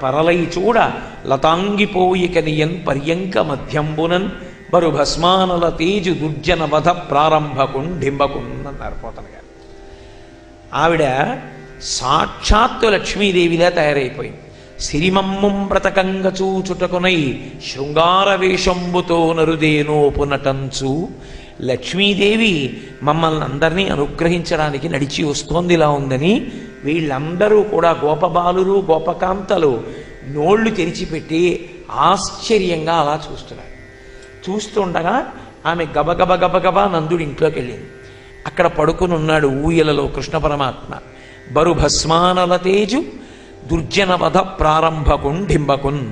పరలై చూడ లతాంగిపోయికనియన్ పర్యంక మధ్యంబునన్ బరు భస్మానల తేజు దుర్జన వధ ప్రారంభకుండింబకున్నన్నారు పోతన గారు. ఆవిడ సాక్షాత్తు లక్ష్మీదేవిలా తయారైపోయింది. సిరిమమ్ముం బ్రతకంగ చూచుటకునై శృంగార వేషంబుతో నరుదేనోపునటంచు లక్ష్మీదేవి మమ్మల్ని అందరినీ అనుగ్రహించడానికి నడిచి వస్తోందిలా ఉందని వీళ్ళందరూ కూడా గోపబాలురు గోపకాంతలు నోళ్లు తెరిచిపెట్టి ఆశ్చర్యంగా అలా చూస్తున్నారు. చూస్తుండగా ఆమె గబగబ గబగబా నందుడి ఇంట్లోకి వెళ్ళింది. అక్కడ పడుకుని ఉన్నాడు ఊయలలో కృష్ణ పరమాత్మ. బరు భస్మానల తేజు దుర్జన వధ ప్రారంభకుండింబకున్.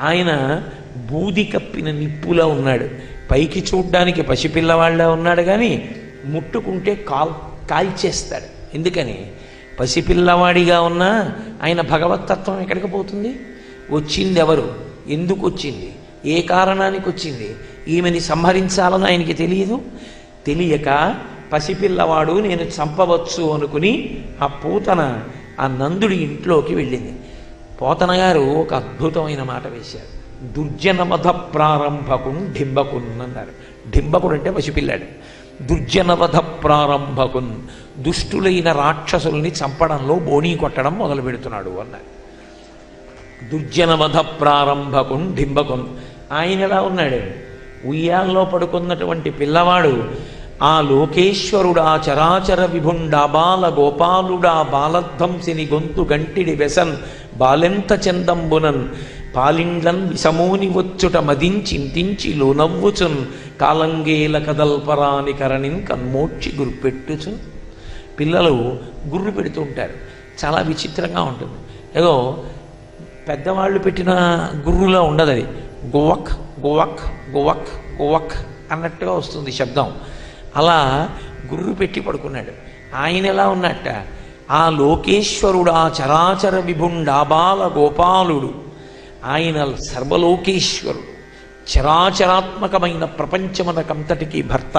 ఆయన బూది కప్పిన నిప్పులా ఉన్నాడు. పైకి చూడ్డానికి పసిపిల్లవాళ్ళ ఉన్నాడు, కానీ ముట్టుకుంటే కాల్చేస్తాడు. ఎందుకని? పసిపిల్లవాడిగా ఉన్నా ఆయన భగవత్తత్వం ఎక్కడికి పోతుంది? వచ్చింది ఎవరు, ఎందుకు వచ్చింది, ఏ కారణానికి వచ్చింది, ఈమెని సంహరించాలని ఆయనకి తెలియదు. తెలియక పసిపిల్లవాడు నేను చంపవచ్చు అనుకుని ఆ పూతన ఆ నందుడి ఇంట్లోకి వెళ్ళింది. పోతన గారు ఒక అద్భుతమైన మాట వేశారు. దుర్జనవధ ప్రారంభకున్ డింబకున్ అన్నారు. డింబకుడు అంటే పసిపిల్లాడు. దుర్జనవధ ప్రారంభకున్, దుష్టులైన రాక్షసుల్ని చంపడంలో బోణీ కొట్టడం మొదలు పెడుతున్నాడు అన్నారు. దుర్జనవధ ప్రారంభకున్ డింబకున్. ఆయన ఎలా ఉన్నాడు? ఉయ్యాల్లో పడుకున్నటువంటి పిల్లవాడు ఆ లోకేశ్వరుడా చరాచర విభుండా బాల గోపాలుడా బాలధ్వంసిని గొంతు గంటిడి వెసన్ బాలెంత చందంబునన్ పాలిండ్లన్ విషమూని వచ్చుట మదించింతించి లోనవ్వుచున్ కాలంగేల కదల్పరాని కరణిన్ కన్మోక్షి గుర్పెట్టుచున్. పిల్లలు గుర్రు పెడుతూ ఉంటారు. చాలా విచిత్రంగా ఉంటుంది. ఏదో పెద్దవాళ్ళు పెట్టిన గుర్రులా ఉండదు అది. గువక్ గువక్ గువక్ గువక్ అన్నట్టుగా వస్తుంది శబ్దం. అలా గుర్రు పెట్టి పడుకున్నాడు. ఆయన ఎలా ఉన్నట్ట? ఆ లోకేశ్వరుడు ఆ చరాచర విభుండాబాల గోపాలుడు, ఆయన సర్వలోకేశ్వరుడు, చరాచరాత్మకమైన ప్రపంచమునకంతటికి భర్త.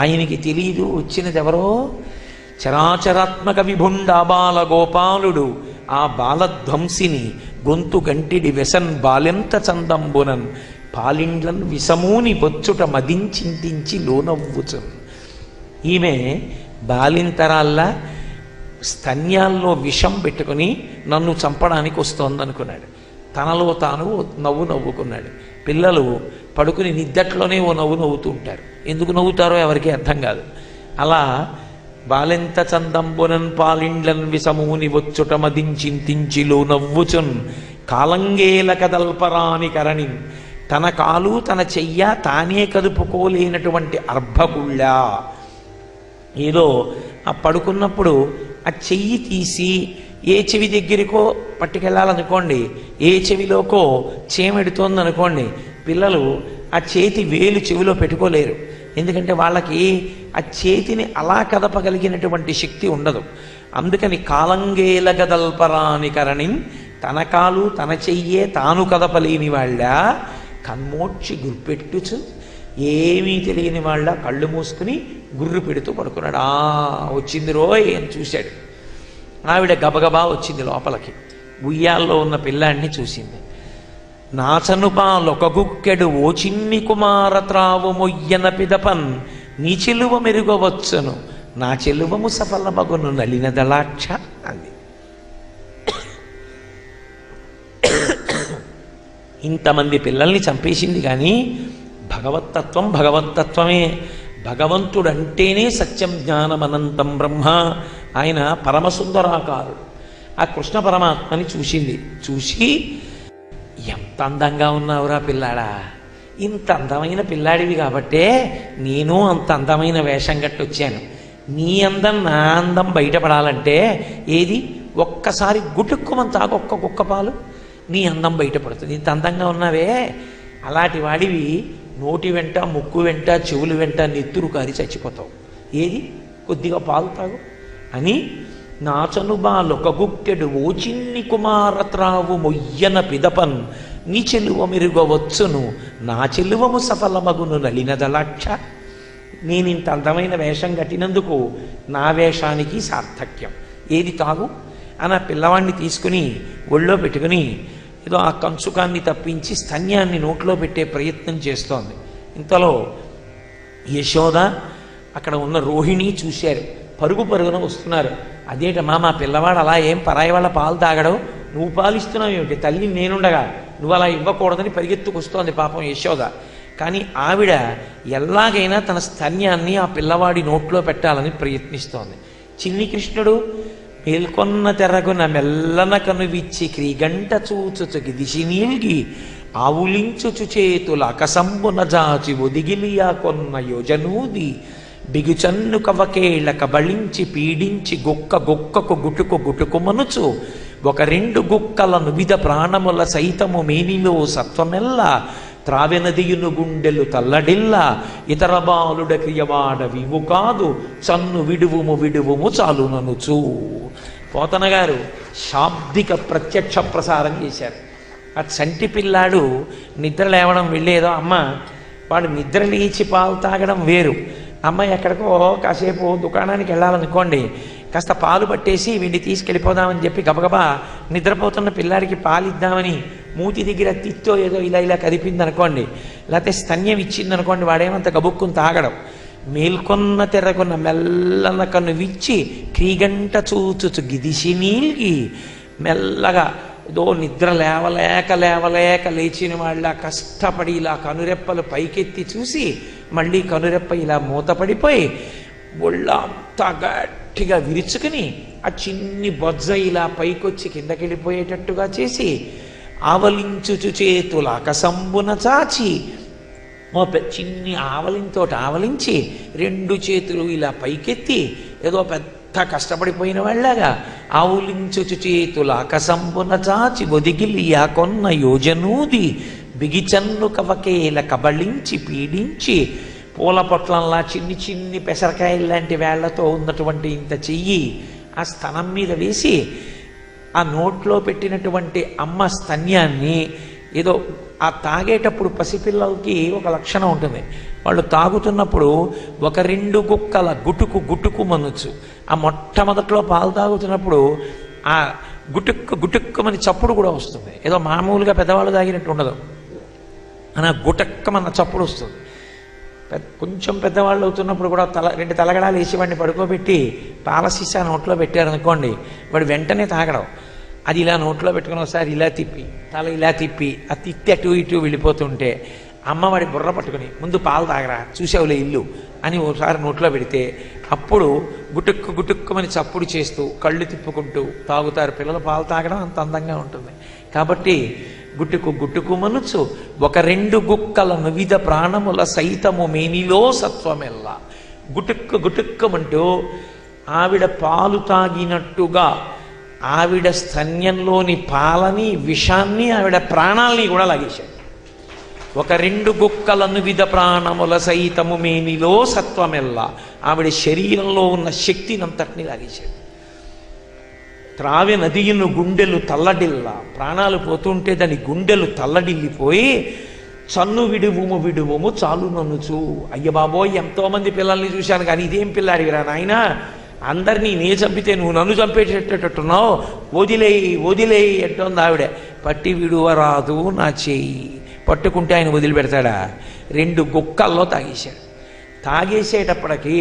ఆయనకి తెలియదు వచ్చినది ఎవరో? చరాచరాత్మక విభుండాబాల గోపాలుడు, ఆ బాలధ్వంసిని గొంతు గంటిడి వెసన్ బాలెంత చందంబునన్ పాలిండ్లన్ విషమూని బొచ్చుట మదించింతించి లోనవ్వుచున్. ఈమె బాలింతరాల్లా స్తన్యాల్లో విషం పెట్టుకుని నన్ను చంపడానికి వస్తోందనుకున్నాడు. తనలో తాను నవ్వుకున్నాడు. పిల్లలు పడుకుని నిద్దట్లోనే ఓ నవ్వుతూ ఉంటారు. ఎందుకు నవ్వుతారో ఎవరికీ అర్థం కాదు. అలా బాలెంత చందంబునన్ పాలిండ్లన్ విషమూని వచ్చుట మదించింతించిలో నవ్వుచున్ కాలంగేల కదల్పరాని కరణి. తన కాలు తన చెయ్య తానే కదుపుకోలేనటువంటి అర్భకుళ్ళా. ఏదో ఆ పడుకున్నప్పుడు ఆ చెయ్యి తీసి ఏ చెవి దగ్గరికో పట్టుకెళ్ళాలనుకోండి, ఏ చెవిలోకో చేమెడుతోందనుకోండి, పిల్లలు ఆ చేతి వేలు చెవిలో పెట్టుకోలేరు. ఎందుకంటే వాళ్ళకి ఆ చేతిని అలా కదపగలిగినటువంటి శక్తి ఉండదు. అందుకని కాలంగేల గదల్పరాని కరణిన్, తన కాలు తన చెయ్యే తాను కదపలేని వాళ్ళ కన్మోక్షి గుర్పెట్టుచు, ఏమీ తెలియని వాళ్ళ కళ్ళు మూసుకుని గుర్రు పెడుతూ పడుకున్నాడు. వచ్చింది రోయ్ అని చూశాడు. ఆవిడ గబగబా వచ్చింది లోపలికి. ఉయ్యాల్లో ఉన్న పిల్లాడిని చూసింది. నాచనుపాలొక గుక్కెడు ఓ చిన్ని కుమార త్రావు మొయ్యన పిదపన్ నీ చెలువ మెరుగవచ్చును నా చెలువము సఫలమగును నలిన దళాక్ష అంది. ఇంతమంది పిల్లల్ని చంపేసింది, కానీ భగవత్తత్వం భగవత్తత్వమే. భగవంతుడంటేనే సత్యం జ్ఞానం అనంతం బ్రహ్మ. ఆయన పరమసుందరాకారుడు. ఆ కృష్ణ పరమాత్మని చూసింది. చూసి, ఎంత అందంగా ఉన్నావురా పిల్లాడా, ఇంత అందమైన పిల్లాడివి కాబట్టే నేను అంత అందమైన వేషం కట్టి వచ్చాను. నీ అందం నా అందం బయటపడాలంటే ఏది, ఒక్కసారి గుటుక్కుమని తాగు ఒక్క కుక్క పాలు, నీ అందం బయటపడుతుంది. ఇంత అందంగా ఉన్నావే, అలాంటి వాడివి నోటి వెంట ముక్కు వెంట చెవులు వెంట నెత్తురు కారి చచ్చిపోతావు. ఏది, కొద్దిగా పాలు తాగు అని. నాచను బాలొక గుక్కెడు ఓ చిన్ని కుమారత్రావు మొయ్యన పిదపన్ నీ చెలువ మెరుగవచ్చును నా చెలువము సఫలమగును నలినదలాక్ష. నేను ఇంత అందమైన వేషం కట్టినందుకు నా వేషానికి సార్థక్యం. ఏది తాగు అని ఆ పిల్లవాడిని తీసుకుని ఒళ్ళో పెట్టుకుని ఏదో ఆ కంచుకాన్ని తప్పించి స్తన్యాన్ని నోట్లో పెట్టే ప్రయత్నం చేస్తోంది. ఇంతలో యశోద అక్కడ ఉన్న రోహిణి చూశారు, పరుగు పరుగున వస్తున్నారు. అదేటమ్మా మా పిల్లవాడు అలా ఏం పరాయి వాళ్ళ పాలు తాగడం, నువ్వు పాలిస్తున్నావు ఏమిటి, తల్లి నేనుండగా నువ్వు అలా ఇవ్వకూడదని పరిగెత్తుకొస్తోంది పాపం యశోద. కానీ ఆవిడ ఎలాగైనా తన స్తన్యాన్ని ఆ పిల్లవాడి నోట్లో పెట్టాలని ప్రయత్నిస్తోంది. చిన్ని కృష్ణుడు మేల్కొన్న తెరగున మెల్లన కనువిచ్చి క్రీగంట చూచుచుకి దిశి నీల్గి ఆవులించుచు చేతుల అకసంబున జాచి ఒదిగిలియా కొన్న యోజనూది బిగుచన్ను కవకేళ కబళించి పీడించి గొక్కకు గుటుకు మనుచు ఒక రెండు గుక్కలను విధ ప్రాణముల సైతము మేనిలో సత్వమెల్ల త్రావెనదియును గుండెలు తల్లడిల్ల ఇతర బాలుడ క్రియవాడ వివు కాదు చన్ను విడువుము చాలుననుచు. పోతన గారు శాబ్దిక ప్రత్యక్ష ప్రసారం చేశారు. ఆ చంటి పిల్లాడు నిద్ర లేవడం వెళ్ళేదో అమ్మ, వాడు నిద్ర లేచి పాలు తాగడం వేరు. అమ్మాయి ఎక్కడికో కాసేపు దుకాణానికి వెళ్ళాలనుకోండి, కాస్త పాలు పట్టేసి వీడిని తీసుకెళ్ళిపోదామని చెప్పి గబగబా నిద్రపోతున్న పిల్లాడికి పాలు ఇద్దామని మూతి దగ్గర తిత్తో ఏదో ఇలా కదిపిందనుకోండి, లేకపోతే స్తన్యం ఇచ్చిందనుకోండి, వాడేమంత గబుక్కుని తాగడం. మేల్కొన్న తెరకున్న మెల్లన కన్ను విచ్చి క్రీగంట చూచుచు గిదిసి నీల్గి మెల్లగా ఏదో నిద్ర లేవలేక లేచిన వాళ్ళ కష్టపడి ఇలా కనురెప్పలు పైకెత్తి చూసి మళ్ళీ కనురెప్ప ఇలా మూతపడిపోయి ఒళ్ళంతా గట్టిగా విరుచుకుని ఆ చిన్ని బొజ్జ ఇలా పైకొచ్చి కిందకెళ్ళిపోయేటట్టుగా చేసి ఆవలించుచు చేతుల అకసంబున చాచి చిన్ని ఆవలింతో ఆవలించి రెండు చేతులు ఇలా పైకెత్తి ఏదో పెద్ద కష్టపడిపోయిన వాళ్ళగా ఆవులించుచు చేతుల అకసంబున చాచి ఒదిగిలియా కొన్న యోజనూది బిగిచన్ను కవకేల కబళించి పీడించి పూల పొట్లంలా చిన్ని పెసరకాయలు లాంటి వేళ్లతో ఉన్నటువంటి ఇంత చెయ్యి ఆ స్తనం మీద వేసి ఆ నోట్లో పెట్టినటువంటి అమ్మ స్తన్యాన్ని ఏదో ఆ తాగేటప్పుడు పసిపిల్లలకి ఒక లక్షణం ఉంటుంది. వాళ్ళు తాగుతున్నప్పుడు ఒక రెండు గుక్కల గుటుకు మనుచు, ఆ మొట్టమొదట్లో పాలు తాగుతున్నప్పుడు ఆ గుటుక్కుమని చప్పుడు కూడా వస్తుంది. ఏదో మామూలుగా పెద్దవాళ్ళు తాగినట్టు ఉండదు, అని గుటక్కమన్న చప్పుడు వస్తుంది. కొంచెం పెద్దవాళ్ళు అవుతున్నప్పుడు కూడా రెండు తలగడాలు వేసి వాడిని పడుకోబెట్టి పాల సీసా నోట్లో పెట్టారనుకోండి, వాడు వెంటనే తాగడం. అది ఇలా నోట్లో పెట్టుకుని ఒకసారి ఇలా తిప్పి తల ఇలా తిప్పి ఆ తిత్తి అటు ఇటు వెళ్ళిపోతుంటే అమ్మవాడి బుర్ర పట్టుకుని ముందు పాలు తాగరా చూసావులే ఇల్లు అని ఒకసారి నోట్లో పెడితే అప్పుడు గుటుక్కుమని చప్పుడు చేస్తూ కళ్ళు తిప్పుకుంటూ తాగుతారు పిల్లలు. పాలు తాగడం అంత అందంగా ఉంటుంది. కాబట్టి గుట్టుకు మనుచు ఒక రెండు గుక్కలను విధ ప్రాణముల సైతము మేనిలో సత్వమెల్లా గుటుక్కుమంటూ ఆవిడ పాలు తాగినట్టుగా ఆవిడ స్తన్యంలోని పాలని విషాన్ని ఆవిడ ప్రాణాలని కూడా లాగేశాడు. ఒక రెండు గుక్కలను విధ ప్రాణముల సైతము మేనిలో సత్వమెల్లా ఆవిడ శరీరంలో ఉన్న శక్తినంతటిని లాగేశాడు. త్రావె నదియును గుండెలు తల్లడిల్లా, ప్రాణాలు పోతుంటే దాని గుండెలు తల్లడిల్లిపోయి చన్ను విడువుము చాలుననుచు. అయ్య బాబోయ్ ఎంతోమంది పిల్లల్ని చూశాను కానీ ఇదేం పిల్లాడివిరా నాయన, అందరినీ నే చంపితే నువ్వు నన్ను చంపేటట్టున్నావు, వదిలేయి అంటోంది ఆవిడ. పట్టి విడువరాదు నా చేయి, పట్టుకుంటే ఆయన వదిలిపెడతాడా? రెండు గుక్కల్లో తాగేశాడు. తాగేసేటప్పటికీ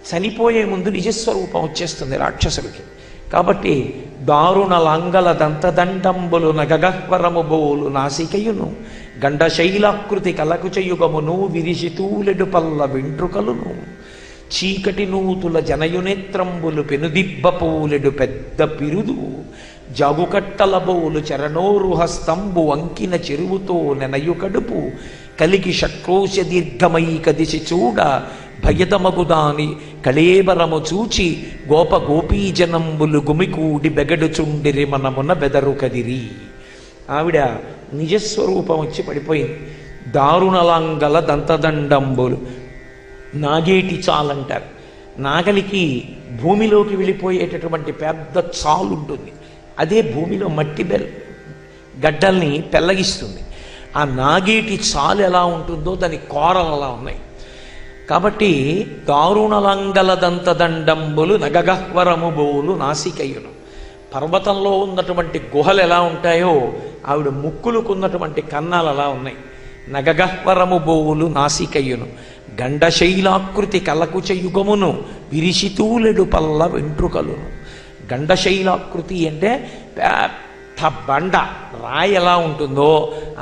చనిపోయే ముందు నిజస్వరూపం వచ్చేస్తుంది రాక్షసులకి. కాబట్టి దారుణ లంగల దంతదండంబులు నగగహ్వరము బోలు నాసికయును గండశైలాకృతి కలకు చెయుగమును విరిసి తూలెడు పల్ల వెంట్రుకలును చీకటి నూతుల జనయునేత్రంబులు పెనుదిబ్బ పూలెడు పెద్ద పిరుదు జాగుకట్టల బోలు చరణోరుహస్తంబు వంకిన చెరువుతో నెనయు కడుపు కలికి షట్కోశ దీర్ఘమైక దిశ చూడ భయదమగుదాని కళేబరము చూచి గోపీజనంబులు గుమికూడి బెగడుచుండిరి మనమున బెదరు కదిరి. ఆవిడ నిజస్వరూపం వచ్చి పడిపోయింది. దారుణలాంగల దంతదండంబులు, నాగేటి చాలంటారు. నాగలికి భూమిలోకి వెళ్ళిపోయేటటువంటి పెద్ద చాలు ఉంటుంది, అదే భూమిలో మట్టి గడ్డల్ని పెల్లగిస్తుంది. ఆ నాగేటి చాలు ఎలా ఉంటుందో దాని కోరలు అలా ఉన్నాయి. కాబట్టి దారుణలంగల దంతదండంబులు నగగహ్వరము బోలు నాసికయును, పర్వతంలో ఉన్నటువంటి గుహలు ఎలా ఉంటాయో ఆవిడ ముక్కులుకున్నటువంటి కన్నాలు అలా ఉన్నాయి. నగగహ్వరము బోవులు నాసికయ్యును గండశైలాకృతి కలకుచయుగమును విరిసితూలెడు పల్ల వెంట్రుకలును. గండశైలాకృతి అంటే పెద్ద బండ రాయి ఎలా ఉంటుందో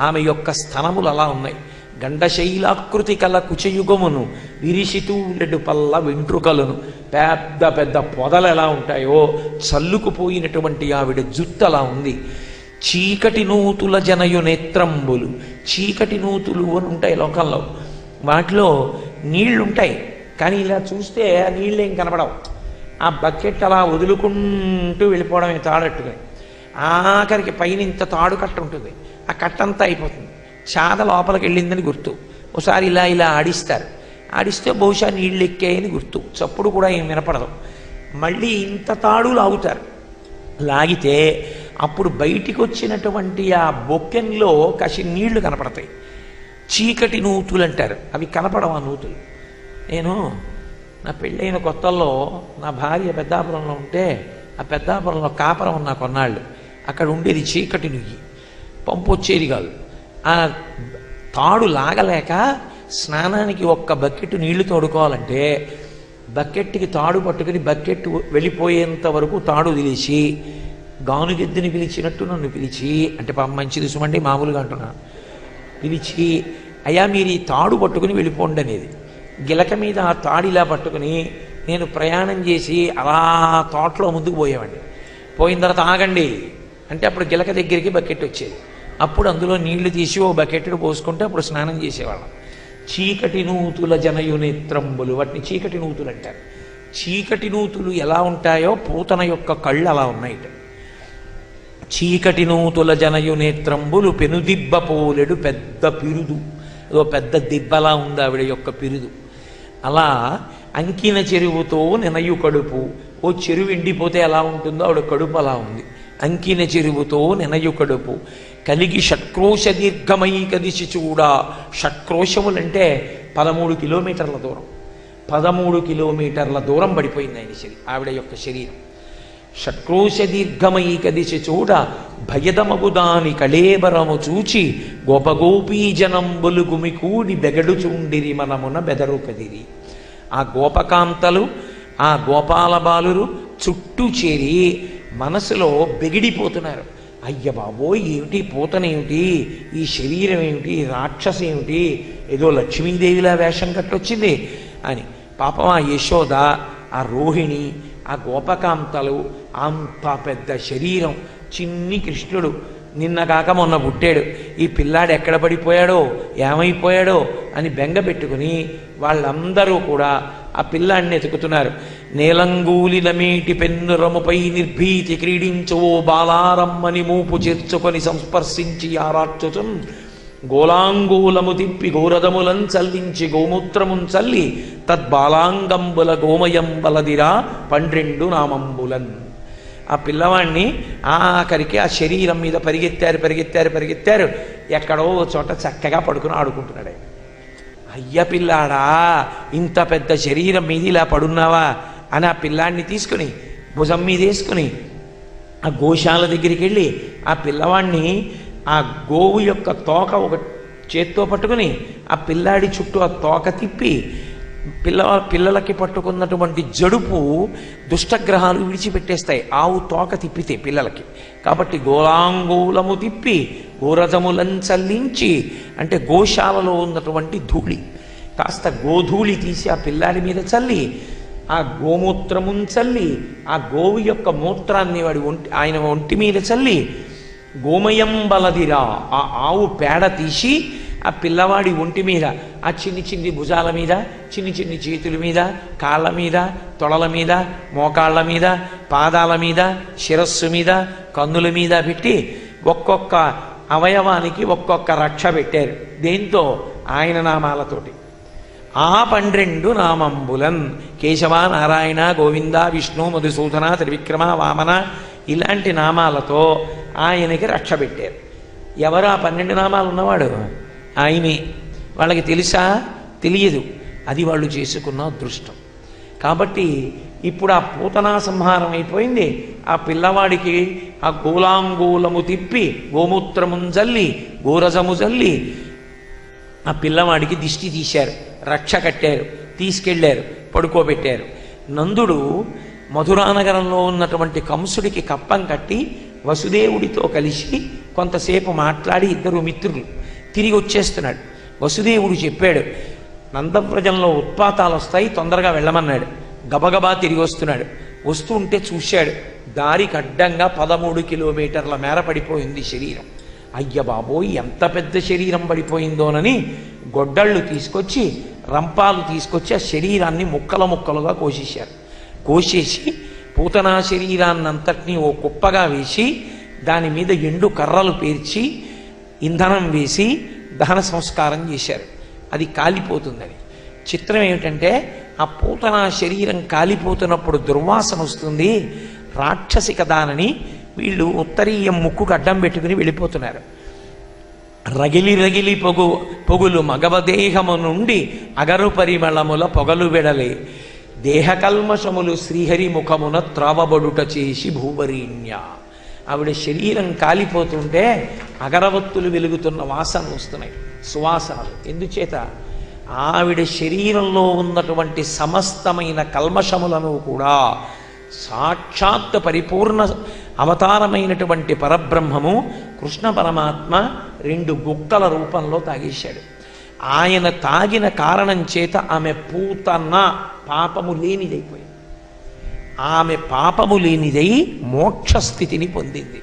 ఆమె యొక్క స్తనములు అలా ఉన్నాయి. గండశైలాకృతి కల కుచయుగమును విరిసితూలెడు పల్ల వెంట్రుకలను, పెద్ద పెద్ద పొదలు ఎలా ఉంటాయో చల్లుకుపోయినటువంటి ఆవిడ జుట్టు అలా ఉంది. చీకటి నూతుల జనయు నేత్రంబులు, చీకటి నూతులు అని ఉంటాయి లోకంలో, వాటిలో నీళ్లుంటాయి కానీ ఇలా చూస్తే ఆ నీళ్ళేం కనపడవు. ఆ బకెట్ అలా వదులుకుంటూ వెళ్ళిపోవడమే తాడట్టుగా. ఆఖరికి పైన ఇంత తాడు కట్ట ఉంటుంది, ఆ కట్టంతా అయిపోతుంది, చాద లోపలికి వెళ్ళిందని గుర్తు. ఒకసారి ఇలా ఇలా ఆడిస్తారు, ఆడిస్తే బహుశా నీళ్ళు ఎక్కాయని గుర్తు, చప్పుడు కూడా ఏం వినపడదు. మళ్ళీ ఇంత తాడు లాగుతారు, లాగితే అప్పుడు బయటికి వచ్చినటువంటి ఆ బొక్కెన్లో కాసి నీళ్లు కనపడతాయి. చీకటి నూతులు అంటారు, అవి కనపడవు ఆ నూతులు. నేను నా పెళ్ళైన కొత్తల్లో నా భార్య పెద్దాపురంలో ఉంటే ఆ పెద్దాపురంలో కాపురం ఉన్న కొన్నాళ్ళు అక్కడ ఉండేది చీకటి నుయ్యి, పంపు వచ్చేది కాదు. ఆ తాడు లాగలేక స్నానానికి ఒక్క బకెట్ నీళ్లు తోడుకోవాలంటే బకెట్కి తాడు పట్టుకుని బకెట్ వెళ్ళిపోయేంత వరకు తాడు వదిలేసి గానుగెద్దుని పిలిచినట్టు నన్ను పిలిచి, అంటే పాపం మంచిది సుమండి మామూలుగా అంటున్నాను, పిలిచి అయ్యా మీరు ఈ తాడు పట్టుకుని వెళ్ళిపోండి అనేది. గిలక మీద ఆ తాడు ఇలా పట్టుకుని నేను ప్రయాణం చేసి అలా తోటలో ముందుకు పోయేవాడిని. పోయిన తర్వాత ఆగండి అంటే అప్పుడు గిలక దగ్గరికి బకెట్ వచ్చేది, అప్పుడు అందులో నీళ్లు తీసి ఓ బకెట్టు పోసుకుంటే అప్పుడు స్నానం చేసేవాళ్ళం. చీకటి నూతుల జనయు నేత్రంబులు, వాటిని చీకటి నూతులు అంటారు. చీకటి నూతులు ఎలా ఉంటాయో పూతన యొక్క కళ్ళు అలా ఉన్నాయి. చీకటి నూతుల జనయు నేత్రంబులు పెనుదిబ్బ పోలెడు పెద్ద పిరుదు, అదో పెద్ద దిబ్బలా ఉంది ఆవిడ యొక్క పిరుదు. అలా అంకిన చెరువుతో నెనయు కడుపు, ఓ చెరువు ఎండిపోతే ఎలా ఉంటుందో ఆవిడ కడుపు అలా ఉంది. అంకిన చెరువుతో నెనయు కడుపు కలిగి షట్క్రోశ దీర్ఘమై కదిసి చూడా. షట్క్రోశములంటే 13 కిలోమీటర్ల దూరం, 13 కిలోమీటర్ల దూరం పడిపోయింది ఆవిడ యొక్క శరీరం. షట్క్రోశ దీర్ఘమై కదిసి చూడ భయదమగుదాని కళేబరము చూచి గోపగోపీ జనంబులు గుమికూడి బెగడుచుండిరి మనమున బెదరు కదిరి. ఆ గోపకాంతలు ఆ గోపాల బాలురు చుట్టూ చేరి మనసులో బెగిడిపోతున్నారు. అయ్య బాబోయ్ ఏమిటి పూతనేమిటి, ఈ శరీరం ఏమిటి, రాక్షస ఏమిటి, ఏదో లక్ష్మీదేవిలా వేషం కట్టొచ్చింది అని. పాపం ఆ యశోద, ఆ రోహిణి, ఆ గోపకాంతలు, అంత పెద్ద శరీరం, చిన్ని కృష్ణుడు నిన్న కాక మొన్న పుట్టాడు, ఈ పిల్లాడు ఎక్కడ పడిపోయాడో ఏమైపోయాడో అని బెంగ పెట్టుకుని వాళ్ళందరూ కూడా ఆ పిల్లాడిని ఎతుకుతున్నారు. నేలంగూలిల మీటి పెన్నురముపై నిర్భీతి క్రీడించవో బాలారమ్మని మూపు చేర్చుకొని సంస్పర్శించి ఆరార్చుచున్ గోలాంగూలము తిప్పి గోరదములం చల్లించి గోమూత్రమున్ చల్లి తద్బాలాంగంబుల గోమయంబలదిరా 12 నామంబులన్. ఆ పిల్లవాడిని ఆఖరికి ఆ శరీరం మీద పరిగెత్తారు. ఎక్కడో చోట చక్కగా పడుకుని ఆడుకుంటున్నాడు. అయ్య పిల్లాడా, ఇంత పెద్ద శరీరం మీద ఇలా పడున్నావా అని ఆ పిల్లాడిని తీసుకుని భుజం మీద వేసుకుని ఆ గోశాల దగ్గరికి వెళ్ళి ఆ పిల్లవాడిని ఆ గోవు యొక్క తోక ఒక చేత్తో పట్టుకుని ఆ పిల్లాడి చుట్టూ ఆ తోక తిప్పి పిల్లలకి పట్టుకున్నటువంటి జడుపు దుష్టగ్రహాలు విడిచిపెట్టేస్తాయి ఆవు తోక తిప్పితే పిల్లలకి. కాబట్టి గోలాంగూలము తిప్పి గోరజములం చల్లించి, అంటే గోశాలలో ఉన్నటువంటి ధూళి కాస్త గోధూళి తీసి ఆ పిల్లాడి మీద చల్లి, ఆ గోమూత్రమును చల్లి, ఆ గోవు యొక్క మూత్రాన్ని ఆయన ఒంటి మీద చల్లి గోమయం బలదిరా, ఆ ఆవు పేడ తీసి ఆ పిల్లవాడి ఒంటి మీద, ఆ చిన్ని భుజాల మీద, చిన్ని చేతుల మీద, కాళ్ళ మీద, తొడల మీద, మోకాళ్ళ మీద, పాదాల మీద, శిరస్సు మీద, కన్నుల మీద పెట్టి ఒక్కొక్క అవయవానికి ఒక్కొక్క రక్ష పెట్టారు. దేంతో? ఆయన నామాలతోటి. ఆ 12 నామంబులన్ కేశవ, నారాయణ, గోవింద, విష్ణు, మధుసూదన, త్రివిక్రమ, వామన ఇలాంటి నామాలతో ఆయనకి రక్ష పెట్టారు. ఎవరు ఆ 12 నామాలు ఉన్నవాడు? ఆయనే. వాళ్ళకి తెలుసా? తెలియదు. అది వాళ్ళు చేసుకున్న అదృష్టం. కాబట్టి ఇప్పుడు ఆ పూతనా సంహారం అయిపోయింది. ఆ పిల్లవాడికి ఆ గోలాంగూలము తిప్పి గోమూత్రము జల్లి గోరజము జల్లి ఆ పిల్లవాడికి దిష్టి తీశారు, రక్ష కట్టారు, తీసుకెళ్లారు, పడుకోబెట్టారు. నందుడు మధురానగరంలో ఉన్నటువంటి కంసుడికి కప్పం కట్టి వసుదేవుడితో కలిసి కొంతసేపు మాట్లాడి ఇద్దరు మిత్రులు తిరిగి వచ్చేస్తున్నాడు. వసుదేవుడు చెప్పాడు, నందవ్రజంలో ఉత్పాతాలు వస్తాయి, తొందరగా వెళ్ళమన్నాడు. గబగబా తిరిగి వస్తున్నాడు. వస్తూ ఉంటే చూశాడు, దారికి అడ్డంగా 13 కిలోమీటర్ల మేర పడిపోయింది శరీరం. అయ్య బాబోయ్, ఎంత పెద్ద శరీరం పడిపోయిందోనని గొడ్డళ్ళు తీసుకొచ్చి రంపాలు తీసుకొచ్చి ఆ శరీరాన్ని ముక్కల ముక్కలుగా కోసేశారు. కోసేసి పూతనా శరీరాన్నంతటినీ ఓ కుప్పగా వేసి దాని మీద ఎండు కర్రలు పేర్చి ఇంధనం వేసి దహన సంస్కారం చేశారు. అది కాలిపోతుందని. చిత్రం ఏమిటంటే ఆ పూతనా శరీరం కాలిపోతున్నప్పుడు దుర్వాసన వస్తుంది, రాక్షసి కదానని వీళ్ళు ఉత్తరీయం ముక్కుకు అడ్డం పెట్టుకుని వెళ్ళిపోతున్నారు. రగిలి రగిలి పొగులు మగవదేహము నుండి అగరు పరిమళముల పొగలు వెడలే దేహకల్మషములు శ్రీహరి ముఖమున త్రావబడుట చేసి భూవరీణ్య. ఆవిడ శరీరం కాలిపోతుంటే అగరవత్తులు వెలుగుతున్న వాసన వస్తున్నాయి, సువాసనలు. ఎందుచేత ఆవిడ శరీరంలో ఉన్నటువంటి సమస్తమైన కల్మషములను కూడా సాక్షాత్ పరిపూర్ణ అవతారమైనటువంటి పరబ్రహ్మము కృష్ణ పరమాత్మ 2 గుక్కల రూపంలో తాగేశాడు. ఆయన తాగిన కారణం చేత ఆమె పూతన పాపము లేనిదైపోయింది. ఆమె పాపము లేనిదై మోక్షస్థితిని పొందింది.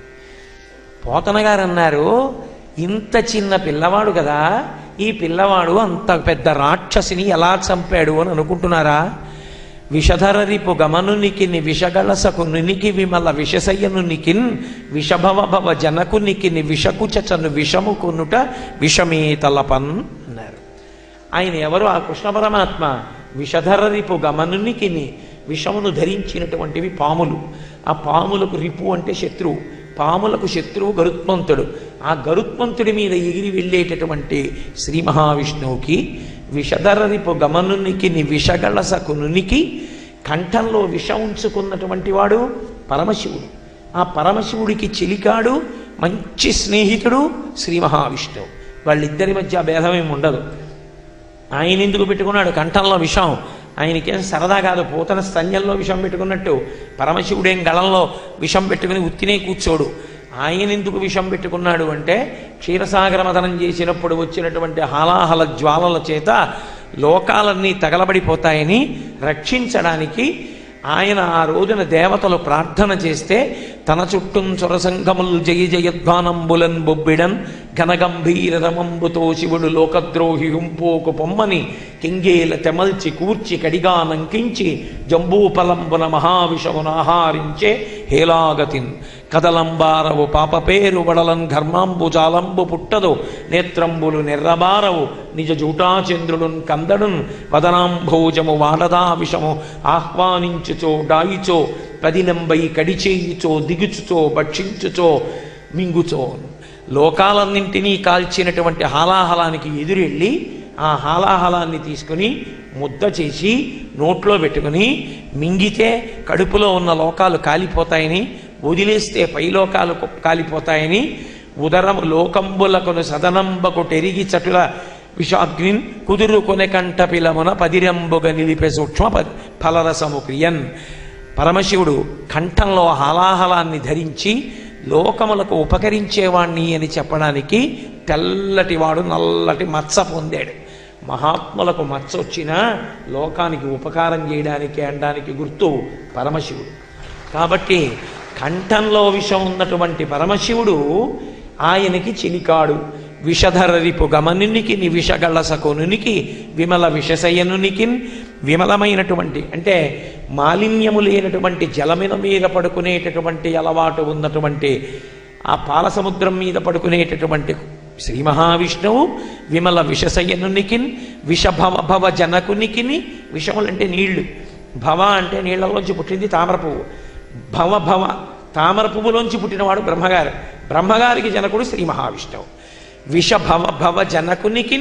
పోతన గారు అన్నారు, ఇంత చిన్న పిల్లవాడు కదా, ఈ పిల్లవాడు అంత పెద్ద రాక్షసిని ఎలా చంపాడు అని అనుకుంటున్నారా? విషధరరిపు గమనునికిని విషగళసకు నునికి విమల విషసయ్యనునికిన్ విషభవ భవ జనకునికిని విషకుచను విషము కొనుట విషమే తలపన్ అన్నారు. ఆయన ఎవరు? ఆ కృష్ణ పరమాత్మ. విషధరరిపు గమనునికిని, విషమును ధరించినటువంటివి పాములు. ఆ పాములకు రిపు అంటే శత్రువు, పాములకు శత్రువు గరుత్మంతుడు. ఆ గరుత్మంతుడి మీద ఎగిరి వెళ్ళేటటువంటి శ్రీ మహావిష్ణువుకి విషధరరిపు గమనునికి విషగళసకునునికి కంఠంలో విషం ఉంచుకున్నటువంటి వాడు పరమశివుడు. ఆ పరమశివుడికి చెలికాడు, మంచి స్నేహితుడు శ్రీ మహావిష్ణువు. వాళ్ళిద్దరి మధ్య భేదమేమి ఉండదు. ఆయన ఎందుకు పెట్టుకున్నాడు కంఠంలో విషం? ఆయనకేం సరదా కాదు. పూతన స్తన్యంలో విషం పెట్టుకున్నట్టు పరమశివుడేం గళంలో విషం పెట్టుకుని ఉత్తినే కూర్చోడు. ఆయన ఎందుకు విషం పెట్టుకున్నాడు అంటే, క్షీరసాగర మథనం చేసినప్పుడు వచ్చినటువంటి హాలాహల జ్వాలల చేత లోకాలన్నీ తగలబడిపోతాయని రక్షించడానికి ఆయన ఆ రోజున దేవతలు ప్రార్థన చేస్తే తన చుట్టూ చొరసంగములు జయ జయధ్వానంబులన్ బొబ్బిడన్ ఘనగంభీర రమంబుతో శివుడు లోకద్రోహి హుంపోకు పొమ్మని కింగేల తెమల్చి కూర్చి కడిగా నంకించి జంబూపలంబున మహావిషమునాహారించే హేలాగతిన్ కదలంబారవు పాప పేరు వడలన్ ఘర్మాంబుజాలంబు పుట్టదు నేత్రంబులు నెర్రబారవు నిజ జూటాచంద్రుడున్ కందడున్ వదనాంభోజము వాడదా విషము ఆహ్వానించుచో డాయిచో పదిలంబై కడిచేయుచో దిగుచుచో భక్షించుచో మింగుచో. లోకాలన్నింటినీ కాల్చినటువంటి హాలాహలానికి ఎదురెళ్ళి ఆ హాలాహలాన్ని తీసుకుని ముద్ద చేసి నోట్లో పెట్టుకుని మింగితే కడుపులో ఉన్న లోకాలు కాలిపోతాయని, వదిలేస్తే పైలోకాలు కాలిపోతాయని, ఉదరము లోకంబులకును సదనంబకు టెరిగి చటుల విషాగ్నిన్ కుదురు కొనెకంఠ పిలమున పదిరంబుగ నిలిపే సూక్ష్మ ఫలరసము క్రియన్. పరమశివుడు కంఠంలో హాలాహలాన్ని ధరించి లోకములకు ఉపకరించేవాణ్ణి అని చెప్పడానికి తెల్లటివాడు నల్లటి మచ్చ పొందాడు. మహాత్ములకు మచ్చ వచ్చినా లోకానికి ఉపకారం చేయడానికి అనడానికి గుర్తు పరమశివుడు. కాబట్టి కంఠంలో విషం ఉన్నటువంటి పరమశివుడు ఆయనకి చిలికాడు. విషధరరిపు గమనునికి విషగళసకొనునికి విమల విషశయనునికి, విమలమైనటువంటి అంటే మాలిన్యము లేనటువంటి జలమిన మీద పడుకునేటటువంటి అలవాటు ఉన్నటువంటి ఆ పాలసముద్రం మీద పడుకునేటటువంటి శ్రీ మహావిష్ణువు విమల విషశయనునికి విషభవ జనకునికి. విషములంటే నీళ్లు, భవ అంటే నీళ్లలోంచి పుట్టింది తామర పువ్వు, భవ తామర పువ్వులోంచి పుట్టినవాడు బ్రహ్మగారు. బ్రహ్మగారికి జనకుడు శ్రీ మహావిష్ణువు. విషభవ జనకునికి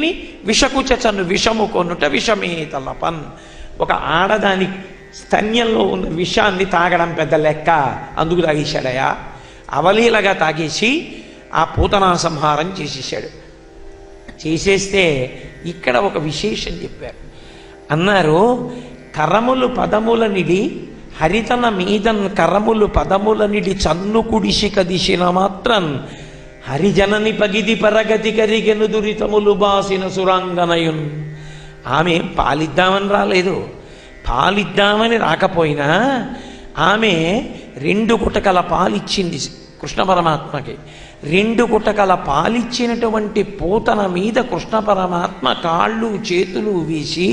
విషకుచను విషము కొనుట విషమే తలపన్. ఒక ఆడదాని స్తన్యంలో ఉన్న విషాన్ని తాగడం పెద్ద లెక్క, అందుకు తాగేశాడయా. అవలీలగా తాగేసి ఆ పూతనా సంహారం చేసేసాడు. చేసేస్తే ఇక్కడ ఒక విశేషం చెప్పారు. అన్నారు, కరములు పదములనిడి హరితన మీదన్ కరములు పదములనిడి చన్ను కుడిసి కదిసిన మాత్రం హరిజనని పగిది పరగతి కరిగెను దురితములు బాసిన సురాంగనయున్. ఆమె పాలిద్దామని రాలేదు. పాలిద్దామని రాకపోయినా ఆమె 2 గుటకల పాలిచ్చింది కృష్ణ పరమాత్మకి. 2 గుటకల పాలిచ్చినటువంటి పూతన మీద కృష్ణ పరమాత్మ కాళ్ళు చేతులు వీసి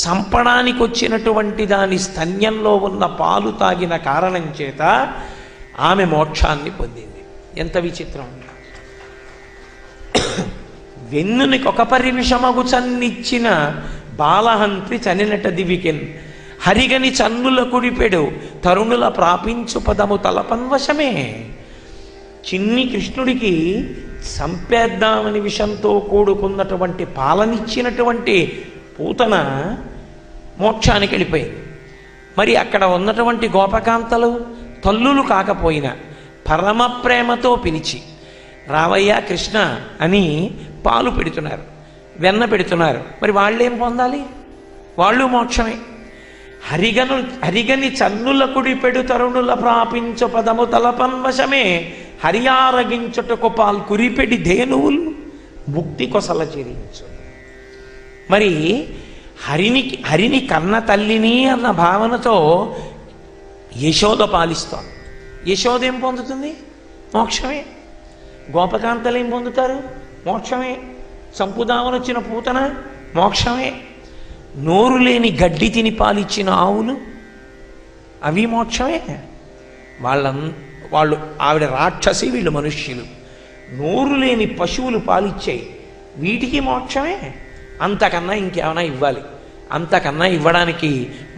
సంపడానికి వచ్చినటువంటి దాని స్తన్యంలో ఉన్న పాలు తాగిన కారణం చేత ఆమె మోక్షాన్ని పొందింది. ఎంత విచిత్రం! వెన్నునికి ఒక పరివిషమగు చన్నిచ్చిన బాలహంత్రి చనినట దివికెన్ హరిగని చన్నుల కుడిపెడు తరుణుల ప్రాపించు పదము తలపన్వశమే. చిన్ని కృష్ణుడికి సంపేద్దామని విషంతో కూడుకున్నటువంటి పాలనిచ్చినటువంటి పూతన మోక్షానికి వెళ్ళిపోయింది. మరి అక్కడ ఉన్నటువంటి గోపకాంతలు తల్లులు కాకపోయినా పరమ ప్రేమతో పిలిచి రావయ్య కృష్ణ అని పాలు పెడుతున్నారు, వెన్న పెడుతున్నారు. మరి వాళ్ళేం పొందాలి? వాళ్ళు మోక్షమే. హరిగని చన్నుల కుడిపెడు తరుణుల ప్రాపించు పదము తలపన్వశమే హరియారగించుటకు పాల్ కురిపెడి ధేనువులు ముక్తి కొసల చెరించు. మరి హరిని కన్న తల్లిని అన్న భావనతో యశోద పాలిస్తోంది. యశోద ఏం పొందుతుంది? మోక్షమే. గోపకాంతలు ఏం పొందుతారు? మోక్షమే. సంపుదామని వచ్చిన పూతన మోక్షమే. నోరు లేని గడ్డి తిని పాలిచ్చిన ఆవులు అవి మోక్షమే. వాళ్ళు ఆవిడ రాక్షసి, వీళ్ళు మనుష్యులు. నోరు లేని పశువులు పాలిచ్చాయి, వీటికి మోక్షమే. అంతకన్నా ఇంకేమైనా ఇవ్వాలి? అంతకన్నా ఇవ్వడానికి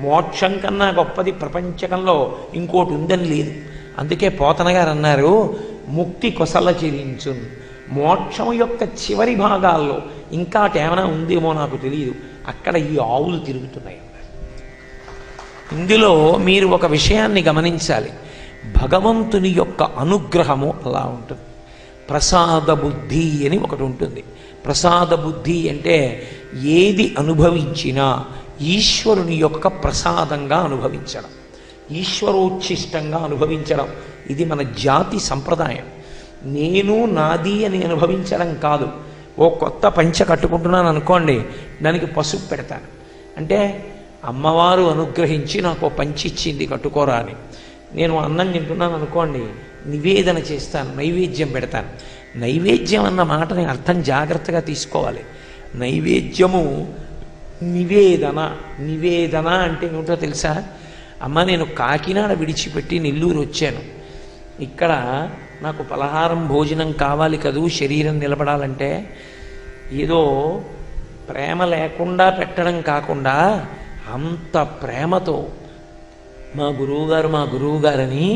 మోక్షం కన్నా గొప్పది ప్రపంచకంలో ఇంకోటి ఉందని లేదు. అందుకే పోతన గారు అన్నారు, ముక్తి కొసల చెరించు. మోక్షం యొక్క చివరి భాగాల్లో ఇంకాటేమైనా ఉందేమో నాకు తెలియదు, అక్కడ ఈ ఆవులు తిరుగుతున్నాయి. ఇందులో మీరు ఒక విషయాన్ని గమనించాలి. భగవంతుని యొక్క అనుగ్రహము అలా ఉంటుంది. ప్రసాద బుద్ధి అని ఒకటి ఉంటుంది. ప్రసాద బుద్ధి అంటే ఏది అనుభవించినా ఈశ్వరుని యొక్క ప్రసాదంగా అనుభవించడం, ఈశ్వరోచ్ఛిష్టంగా అనుభవించడం. ఇది మన జాతి సంప్రదాయం. నేను నాది అని అనుభవించడం కాదు. ఓ కొత్త పంచె కట్టుకుంటున్నాను అనుకోండి, దానికి పసుపు పెడతాను. అంటే అమ్మవారు అనుగ్రహించి నాకు పంచి ఇచ్చింది కట్టుకోరా అని. నేను అన్నం తింటున్నాను అనుకోండి, నివేదన చేస్తాను, నైవేద్యం పెడతాను. నైవేద్యం అన్న మాటని అర్థం జాగ్రత్తగా తీసుకోవాలి. నైవేద్యము నివేదన. నివేదన అంటే ఏమిటో తెలుసా? అమ్మ, నేను కాకినాడ విడిచిపెట్టి నెల్లూరు వచ్చాను, ఇక్కడ నాకు పలహారం భోజనం కావాలి కదూ, శరీరం నిలబడాలంటే. ఏదో ప్రేమ లేకుండా పెట్టడం కాకుండా అంత ప్రేమతో మా గురువుగారని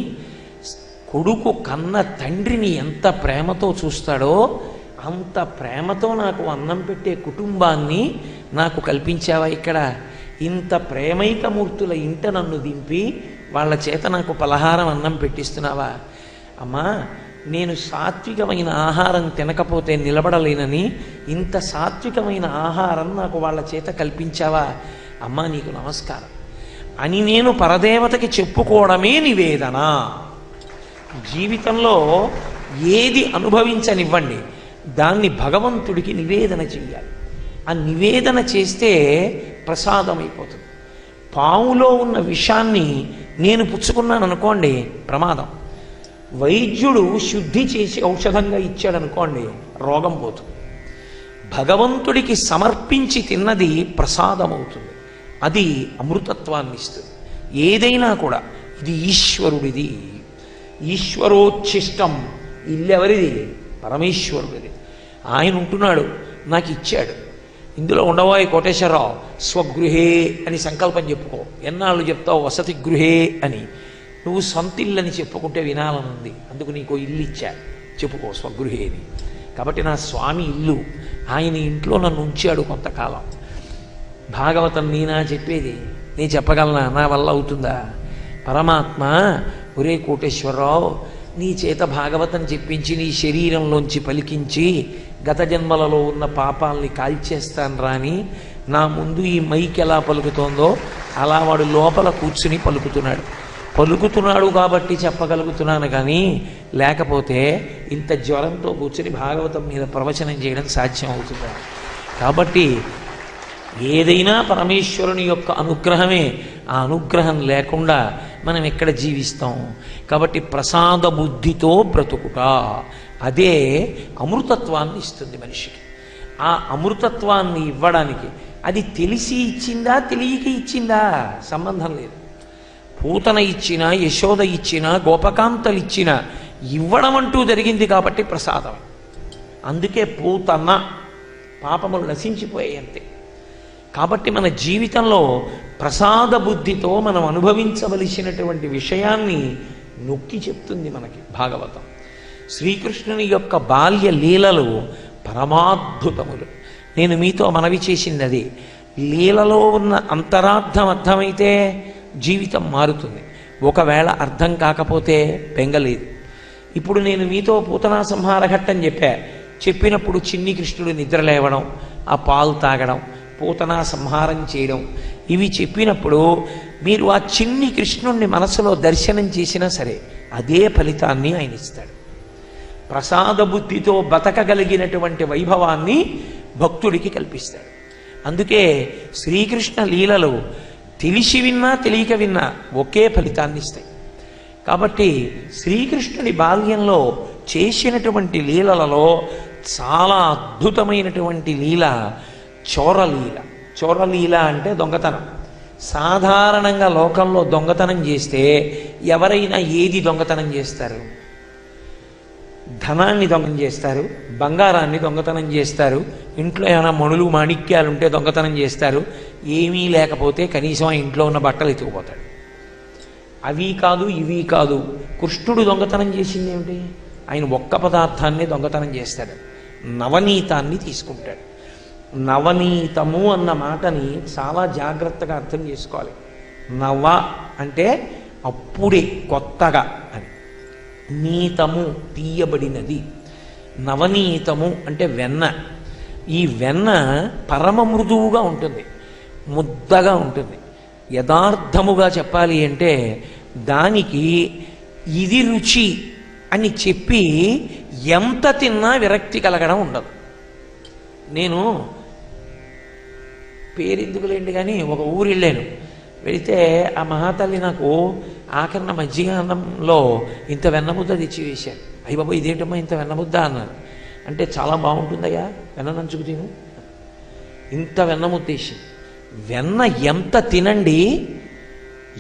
కొడుకు కన్న తండ్రిని ఎంత ప్రేమతో చూస్తాడో అంత ప్రేమతో నాకు అన్నం పెట్టే కుటుంబాన్ని నాకు కల్పించావా ఇక్కడ? ఇంత ప్రేమైకమూర్తుల ఇంట నన్ను దింపి వాళ్ళ చేత నాకు పలహారం అన్నం పెట్టిస్తున్నావా? అమ్మా, నేను సాత్వికమైన ఆహారం తినకపోతే నిలబడలేనని ఇంత సాత్వికమైన ఆహారం నాకు వాళ్ళ చేత కల్పించావా? అమ్మా, నీకు నమస్కారం అని నేను పరదేవతకి చెప్పుకోవడమే నివేదన. జీవితంలో ఏది అనుభవించనివ్వండి, దాన్ని భగవంతుడికి నివేదన చెయ్యాలి. ఆ నివేదన చేస్తే ప్రసాదమైపోతుంది. పాములో ఉన్న విషాన్ని నేను పుచ్చుకున్నాను అనుకోండి, ప్రమాదం. వైద్యుడు శుద్ధి చేసి ఔషధంగా ఇచ్చాడు అనుకోండి, రోగం పోతుంది. భగవంతుడికి సమర్పించి తిన్నది ప్రసాదం అవుతుంది. అది అమృతత్వాన్ని ఇస్తుంది. ఏదైనా కూడా ఇది ఈశ్వరుడిది, ఈశ్వరోచ్ఛిష్టం. ఇల్లెవరిది? పరమేశ్వరుడిది. ఆయన ఉంటున్నాడు, నాకు ఇచ్చాడు. ఇందులో ఉండబోయే కోటేశ్వరరావు స్వగృహే అని సంకల్పం చెప్పుకో. ఎన్నాళ్ళు చెప్తావు వసతి గృహే అని? నువ్వు సొంత ఇల్లు అని చెప్పుకుంటే వినాలనుంది, అందుకు నీకు ఇల్లు ఇచ్చా, చెప్పుకో స్వగృహే అని. కాబట్టి నా స్వామి ఇల్లు, ఆయన ఇంట్లో నన్ను ఉంచాడు కొంతకాలం. భాగవతం నేనా చెప్పేది? నేను చెప్పగలనా? నా వల్ల అవుతుందా? పరమాత్మ, ఒరే కోటేశ్వరరావు, నీ చేత భాగవతం చెప్పించి నీ శరీరంలోంచి పలికించి గత జన్మలలో ఉన్న పాపాలని కాల్చేస్తాను రాని నా ముందు ఈ మైక్ ఎలా పలుకుతోందో అలా వాడు లోపల కూర్చుని పలుకుతున్నాడు కాబట్టి చెప్పగలుగుతున్నాను. కానీ లేకపోతే ఇంత జ్వరంతో కూర్చుని భాగవతం మీద ప్రవచనం చేయడం సాధ్యం అవుతుందా? కాబట్టి ఏదైనా పరమేశ్వరుని యొక్క అనుగ్రహమే. ఆ అనుగ్రహం లేకుండా మనం ఎక్కడ జీవిస్తాం? కాబట్టి ప్రసాద బుద్ధితో బ్రతుకుట, అదే అమృతత్వాన్ని ఇస్తుంది మనిషికి. ఆ అమృతత్వాన్ని ఇవ్వడానికి అది తెలిసి ఇచ్చిందా తెలియక ఇచ్చిందా సంబంధం లేదు. పూతన ఇచ్చినా, యశోద ఇచ్చినా, గోపకాంతలు ఇచ్చినా ఇవ్వడం అంటూ జరిగింది కాబట్టి ప్రసాదం. అందుకే పూతన, పాపములు నశించిపోయాయి అంతే. కాబట్టి మన జీవితంలో ప్రసాద బుద్ధితో మనం అనుభవించవలసినటువంటి విషయాన్ని నొక్కి చెప్తుంది మనకి భాగవతం. శ్రీకృష్ణుని యొక్క బాల్య లీలలు పరమాద్భుతములు. నేను మీతో మనవి చేసింది అది. లీలలో ఉన్న అంతరార్థం అర్థమైతే జీవితం మారుతుంది. ఒకవేళ అర్థం కాకపోతే బెంగలేదు. ఇప్పుడు నేను మీతో పూతనా సంహార ఘట్టం చెప్పినప్పుడు చిన్ని కృష్ణుడు నిద్ర లేవడం, ఆ పాలు తాగడం, పూతనా సంహారం చేయడం, ఇవి చెప్పినప్పుడు మీరు ఆ చిన్ని కృష్ణుణ్ణి మనసులో దర్శనం చేసినా సరే అదే ఫలితాన్ని ఆయన ఇస్తాడు. ప్రసాద బుద్ధితో బతకగలిగినటువంటి వైభవాన్ని భక్తుడికి కల్పిస్తాడు. అందుకే శ్రీకృష్ణ లీలలు తెలిసి విన్నా తెలియక విన్నా ఒకే ఫలితాన్ని ఇస్తాయి. కాబట్టి శ్రీకృష్ణుడి బాల్యంలో చేసినటువంటి లీలలలో చాలా అద్భుతమైనటువంటి లీల చోరలీల. చోరలీల అంటే దొంగతనం. సాధారణంగా లోకంలో దొంగతనం చేస్తే ఎవరైనా ఏది దొంగతనం చేస్తారు? ధనాన్ని దొంగతనం చేస్తారు, బంగారాన్ని దొంగతనం చేస్తారు, ఇంట్లో ఏమైనా మణులు మాణిక్యాలు ఉంటే దొంగతనం చేస్తారు, ఏమీ లేకపోతే కనీసం ఆ ఇంట్లో ఉన్న బట్టలు ఎత్తుకుపోతాడు. అవి కాదు ఇవి కాదు. కృష్ణుడు దొంగతనం చేసింది ఏమిటి? ఆయన ఒక్క పదార్థాన్ని దొంగతనం చేస్తాడు, నవనీతాన్ని తీసుకుంటాడు. నవనీతము అన్న మాటని చాలా జాగ్రత్తగా అర్థం చేసుకోవాలి. నవ అంటే అప్పుడే కొత్తగా అని, నీతము తీయబడినది. నవనీతము అంటే వెన్న. ఈ వెన్న పరమ మృదువుగా ఉంటుంది, ముద్దగా ఉంటుంది. యథార్థముగా చెప్పాలి అంటే దానికి ఇది రుచి అని చెప్పి ఎంత తిన్నా విరక్తి కలగడం ఉండదు. నేను పేరెందుకులేండి కానీ ఒక ఊరు వెళ్ళాను. వెళితే ఆ మహాతల్లి నాకు ఆఖరణ మజ్జిగ అన్నంలో ఇంత వెన్నముద్ద తెచ్చి వేశారు. అయ్య బాబా ఇదేంటమ్మా ఇంత వెన్నముద్ద అన్నారు. అంటే చాలా బాగుంటుందయ్యా, వెన్న నంచుకు తిను. ఇంత వెన్నముద్ద వేసి, వెన్న ఎంత తినండి